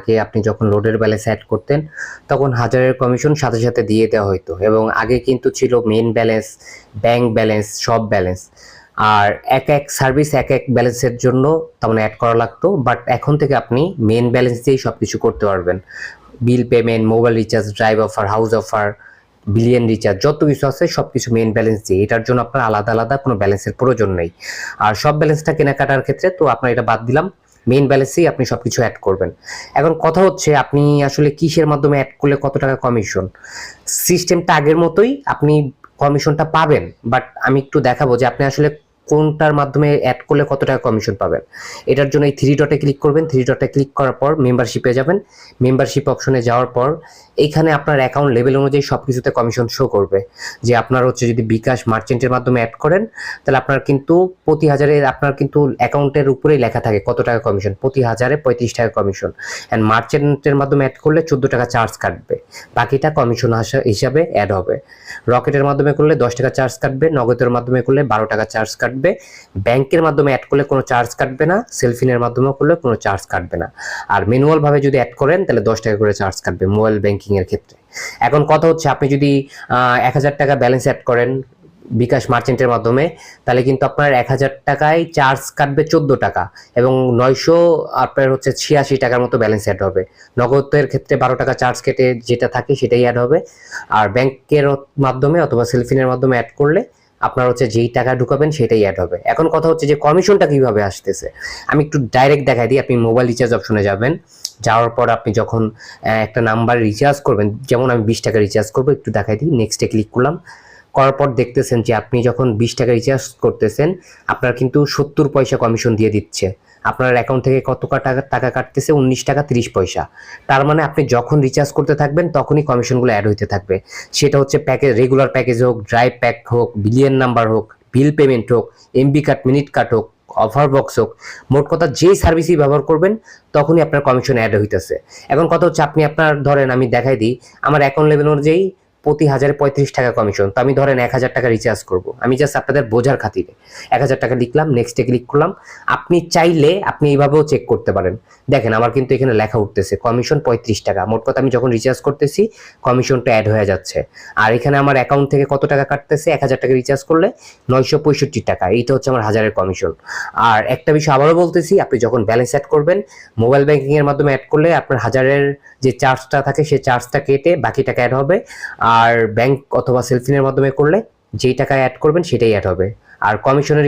আগে আপনি যখন লোডের ব্যালেন্স অ্যাড করতেন তখন 1000-এর কমিশন সাথে সাথে দিয়ে দেওয়া হতো, এবং আগে কিন্তু ছিল মেইন ব্যালেন্স, ব্যাংক ব্যালেন্স, সব ব্যালেন্স, আর এক এক সার্ভিস এক এক ব্যালেন্সের জন্য তেমন অ্যাড করা লাগতো। বাট এখন থেকে আপনি মেইন ব্যালেন্স দিয়েই সব কিছু করতে পারবেন। Bill payment, mobile recharge, drive offer, house offer, billion recharge, যত কিছু আছে সব কিছু মেইন ব্যালেন্স দিয়ে। এটার জন্য আপনার আলাদা আলাদা কোনো ব্যালেন্সের প্রয়োজন নেই। আর সব ব্যালেন্সটা কেনাকাটার ক্ষেত্রে তো আপনার এটা বাদ দিলাম, মেইন ব্যালেন্সেই আপনি সবকিছু অ্যাড করবেন। এখন কথা হচ্ছে আপনি আসলে কিসের মাধ্যমে অ্যাড করলে কত টাকা কমিশন। সিস্টেমটা আগের মতোই, আপনি কমিশনটা পাবেন, বাট আমি একটু দেখাবো যে আপনি আসলে কোনটার মাধ্যমে অ্যাড করলে কত টাকা কমিশন পাবেন। এটার জন্য এই থ্রি ডটে ক্লিক করবেন। থ্রি ডটে ক্লিক করার পর মেম্বারশিপে যাবেন। মেম্বারশিপ অপশনে যাওয়ার পর এইখানে আপনার অ্যাকাউন্ট লেভেল অনুযায়ী সব কিছুতে কমিশন শো করবে। যে আপনার হচ্ছে যদি বিকাশ মার্চেন্টের মাধ্যমে অ্যাড করেন তাহলে আপনার কিন্তু প্রতি হাজারে আপনার কিন্তু অ্যাকাউন্টের উপরেই লেখা থাকে কত টাকা কমিশন, প্রতি হাজারে 35 টাকা কমিশন। অ্যান্ড মার্চেন্টের মাধ্যমে অ্যাড করলে 14 টাকা চার্জ কাটবে, বাকিটা কমিশন হিসাবে অ্যাড হবে। রকেটের মাধ্যমে করলে 10 টাকা চার্জ কাটবে, নগদের মাধ্যমে করলে 12 টাকা চার্জ কাটবে, ব্যাংকের মাধ্যমে অ্যাড করলে কোনো চার্জ কাটবে না, সেলফিনের মাধ্যমে করলে কোনো চার্জ কাটবে না। আর ম্যানুয়াল ভাবে যদি অ্যাড করেন তাহলে 10 টাকা করে চার্জ কাটবে মোবাইল ব্যাংকিং এর ক্ষেত্রে। এখন কথা হচ্ছে আপনি যদি 1000 টাকা ব্যালেন্স অ্যাড করেন বিকাশ মার্চেন্টের মাধ্যমে, তাহলে কিন্তু আপনার 1000 টাকায় চার্জ কাটবে 14 টাকা, এবং 900 আপনার হচ্ছে 86 টাকার মতো ব্যালেন্স অ্যাড হবে। নগদের ক্ষেত্রে 12 টাকা চার্জ কেটে যেটা থাকে সেটাই অ্যাড হবে। আর ব্যাংকের মাধ্যমে অথবা সেলফিনের মাধ্যমে অ্যাড করলে আপনার হচ্ছে যেই টাকা ঢুকাবেন সেটাই অ্যাড হবে। এখন কথা হচ্ছে যে কমিশনটা কিভাবে আসতেছে, আমি একটু ডাইরেক্ট দেখাই দিই। আপনি মোবাইল রিচার্জ অপশনে যাবেন, যাওয়ার পর আপনি যখন একটা নাম্বার রিচার্জ করবেন, যেমন আমি 20 টাকা রিচার্জ করবো, একটু দেখাই দিই। নেক্সটে ক্লিক করলাম, করার পর দেখতেছেন যে আপনি যখন 20 টাকা রিচার্জ করতেছেন আপনার কিন্তু 70 পয়সা কমিশন দিয়ে দিচ্ছে। আপনার অ্যাকাউন্ট থেকে কত টাকা কাটতেছে, 19 টাকা 30 পয়সা। তার মানে আপনি যখন রিচার্জ করতে থাকবেন তখনই কমিশনগুলো অ্যাড হইতে থাকবে। সেটা হচ্ছে প্যাকেজ, রেগুলার প্যাকেজ হোক, ড্রাইভ প্যাক হোক, বিলিয়ন নাম্বার হোক, বিল পেমেন্ট হোক, এমবি কাট, মিনিট কাট হোক, অফার বক্স হোক, মোট কথা যেই সার্ভিসই ব্যবহার করবেন তখনই আপনার কমিশন অ্যাড হইতেছে। এখন কথা হচ্ছে আপনি আপনার ধরেন আমি দেখাই দিই, আমার অ্যাকাউন্ট লেভেল অনুযায়ী প্রতি হাজারে 35 টাকা কমিশন। তো আমি ধরেন 1000 টাকা রিচার্জ করব, আমি জাস্ট আপনাদের বোঝার খাতিরে 1000 টাকা লিখলাম, নেক্সটে ক্লিক করলাম। আপনি চাইলে আপনি এইভাবেও চেক করতে পারেন। দেখেন আমার কিন্তু এখানে লেখা উঠতেছে কমিশন 35 টাকা। মোট কথা আমি যখন রিচার্জ করতেছি কমিশনটা অ্যাড হয়ে যাচ্ছে। আর এখানে আমার অ্যাকাউন্ট থেকে কত টাকা কাটতেছে, 1000 টাকা রিচার্জ করলে 965 টাকা, এইটা হচ্ছে আমার 1000-এর কমিশন। আর একটা বিষয় আবারও বলতেছি, আপনি যখন ব্যালেন্স অ্যাড করবেন মোবাইল ব্যাংকিং এর মাধ্যমে অ্যাড করলে আপনার 1000-এর যে চার্জটা থাকে সেই চার্জটা কেটে বাকি টাকা অ্যাড হবে। আর ব্যাংক অথবা সেলফিনের মাধ্যমে করলে যেই টাকা অ্যাড করবেন সেটাই অ্যাড হবে। আর কমিশনের